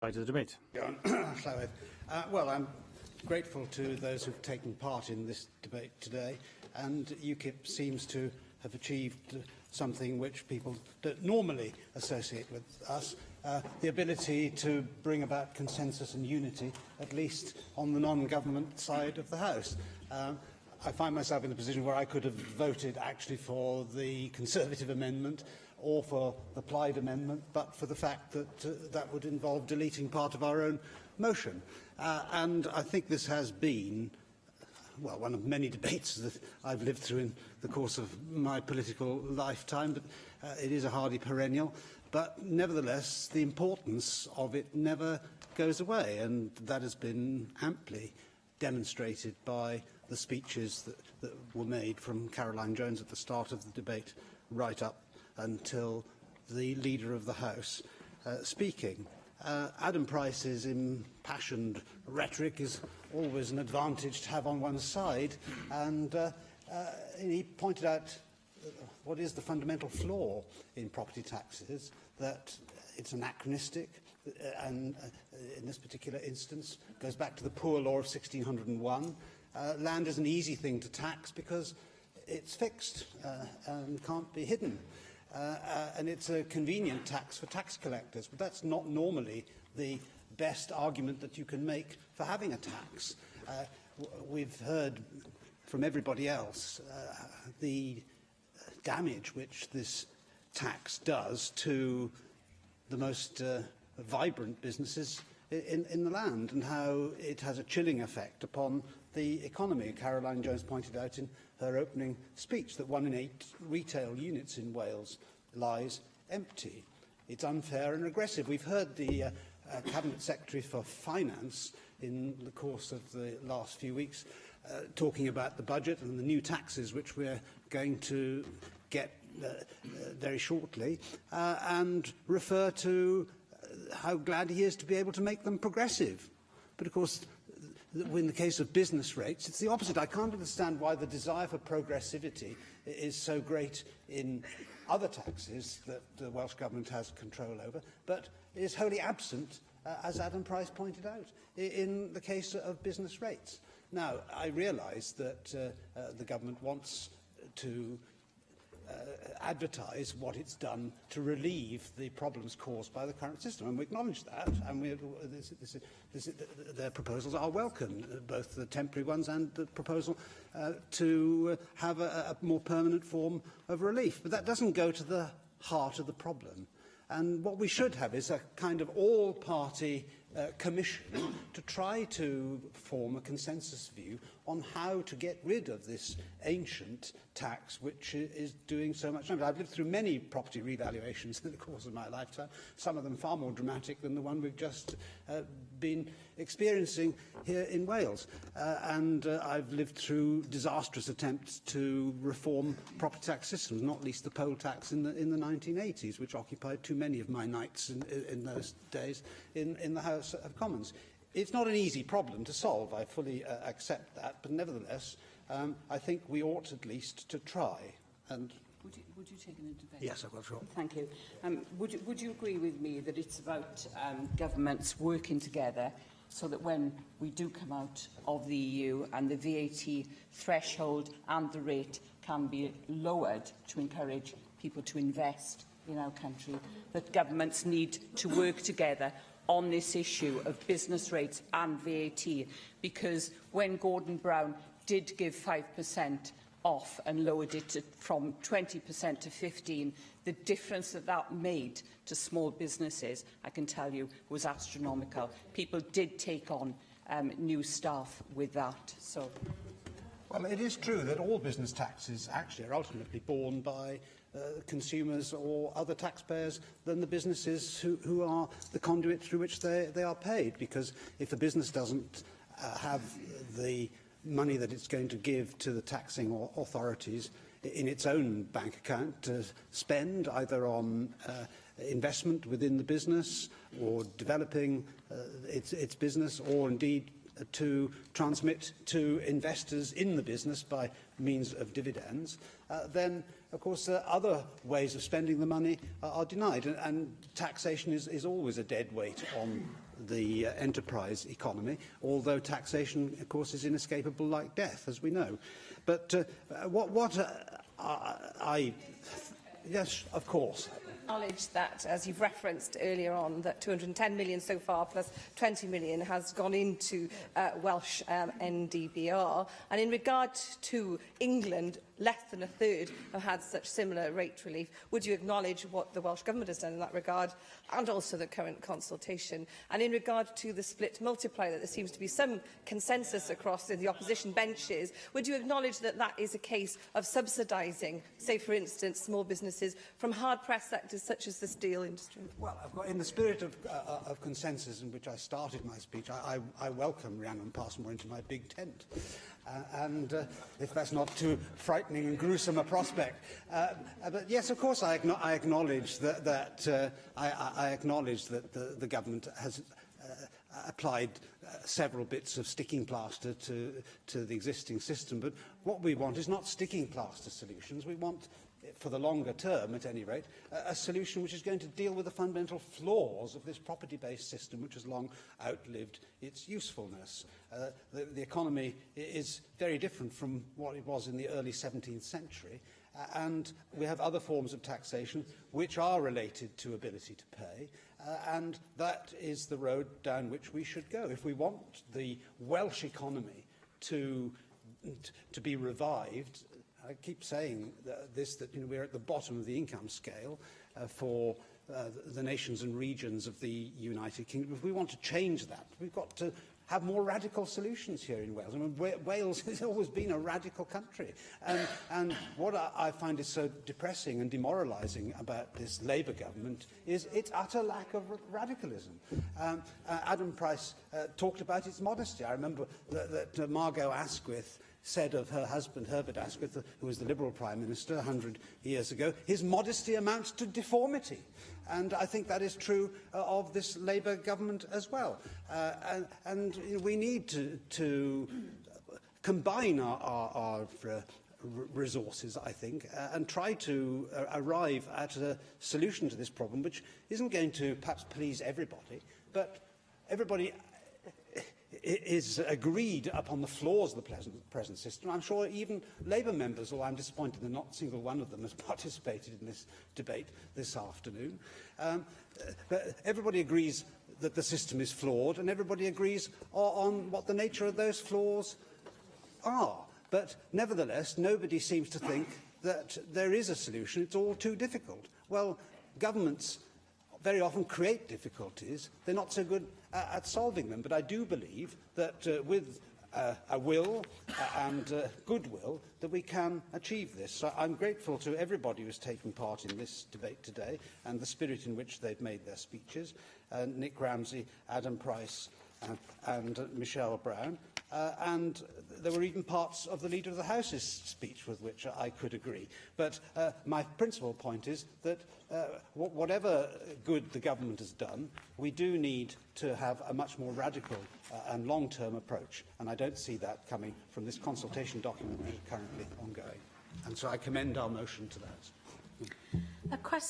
To the debate. Well, I'm grateful to those who've taken part in this debate today, and UKIP seems to have achieved something which people don't normally associate with us, the ability to bring about consensus and unity, at least on the non-government side of the House. I find myself in a position where I could have voted actually for the Conservative amendment or for the Plaid amendment, but for the fact that that would involve deleting part of our own motion. And I think this has been, well, one of many debates that I've lived through in the course of my political lifetime, but it is a hardy perennial. But nevertheless, the importance of it never goes away, and that has been amply demonstrated by the speeches that were made from Caroline Jones at the start of the debate right up until the Leader of the House speaking. Adam Price's impassioned rhetoric is always an advantage to have on one's side, and he pointed out what is the fundamental flaw in property taxes, that it's anachronistic, and in this particular instance goes back to the Poor Law of 1601. Land is an easy thing to tax because it's fixed and can't be hidden. And it's a convenient tax for tax collectors, but that's not normally the best argument that you can make for having a tax. We've heard from everybody else the damage which this tax does to the most vibrant businesses in the land, and how it has a chilling effect upon the economy. Caroline Jones pointed out in her opening speech that 1 in 8 retail units in Wales lies empty. It's unfair and regressive. We've heard the Cabinet Secretary for Finance in the course of the last few weeks talking about the budget and the new taxes which we're going to get very shortly, and refer to how glad he is to be able to make them progressive. But of course, in the case of business rates, it's the opposite. I can't understand why the desire for progressivity is so great in other taxes that the Welsh Government has control over, but is wholly absent, as Adam Price pointed out, in the case of business rates. Now, I realise that the Government wants to advertise what it's done to relieve the problems caused by the current system, and we acknowledge that, and their proposals are welcome, both the temporary ones and the proposal to have a more permanent form of relief. But that doesn't go to the heart of the problem. And what we should have is a kind of all-party commission to try to form a consensus view on how to get rid of this ancient tax which is doing so much damage. I've lived through many property revaluations in the course of my lifetime, some of them far more dramatic than the one we've just been experiencing here in Wales. And I've lived through disastrous attempts to reform property tax systems, not least the poll tax in the 1980s, which occupied too many of my nights in those days in the House of Commons. It's not an easy problem to solve, I fully accept that, but nevertheless, I think we ought at least to try. And would you take an debate? yes, I will, sure. Thank you. Would you agree with me that it's about governments working together so that when we do come out of the EU and the VAT threshold and the rate can be lowered to encourage people to invest in our country, that governments need to work together on this issue of business rates and VAT, because when Gordon Brown did give 5% off and lowered it from 20% to 15%, the difference that that made to small businesses, I can tell you, was astronomical. People did take on new staff with that. So, well, it is true that all business taxes actually are ultimately borne by consumers or other taxpayers than the businesses who are the conduit through which they are paid. Because if the business doesn't have the money that it's going to give to the taxing authorities in its own bank account to spend either on investment within the business or developing its business, or indeed to transmit to investors in the business by means of dividends, then, of course, other ways of spending the money are denied. And taxation is always a dead weight on the enterprise economy, although taxation, of course, is inescapable like death, as we know. But yes, of course. Acknowledge that, as you've referenced earlier on, that 210 million so far plus 20 million has gone into Welsh NDBR. And in regard to England, less than a third have had such similar rate relief. Would you acknowledge what the Welsh Government has done in that regard, and also the current consultation? And in regard to the split multiplier, that there seems to be some consensus across the opposition benches, would you acknowledge that that is a case of subsidising, say for instance, small businesses from hard-pressed sectors such as the steel industry? Well, in the spirit of consensus in which I started my speech, I welcome Rhiannon Passmore into my big tent. And if that's not too frightening and gruesome a prospect. But yes, of course, I acknowledge that, I acknowledge that the government has applied several bits of sticking plaster to the existing system. But what we want is not sticking plaster solutions. We want, for the longer term at any rate, a solution which is going to deal with the fundamental flaws of this property-based system, which has long outlived its usefulness. The economy is very different from what it was in the early 17th century, and we have other forms of taxation which are related to ability to pay, and that is the road down which we should go. If we want the Welsh economy to be revived, I keep saying that we're at the bottom of the income scale for the nations and regions of the United Kingdom. If we want to change that, we've got to have more radical solutions here in Wales. I mean, Wales has always been a radical country. And what I find is so depressing and demoralising about this Labour government is its utter lack of radicalism. Adam Price talked about its modesty. I remember that Margot Asquith said of her husband, Herbert Asquith, who was the Liberal Prime Minister 100 years ago, his modesty amounts to deformity. And I think that is true of this Labour government as well. And we need to combine our resources, I think, and try to arrive at a solution to this problem, which isn't going to perhaps please everybody, but everybody is agreed upon the flaws of the present system. I'm sure even Labour members, although I'm disappointed that not a single one of them has participated in this debate this afternoon, but everybody agrees that the system is flawed, and everybody agrees on what the nature of those flaws are. But nevertheless, nobody seems to think that there is a solution. It's all too difficult. Well, governments very often create difficulties. They're not so good at solving them. But I do believe that with a will and goodwill, that we can achieve this. So I'm grateful to everybody who's taken part in this debate today and the spirit in which they've made their speeches. Nick Ramsey, Adam Price and Michelle Brown. And there were even parts of the Leader of the House's speech with which I could agree. But my principal point is that whatever good the government has done, we do need to have a much more radical and long-term approach. And I don't see that coming from this consultation document which is currently ongoing. And so I commend our motion to that. A question.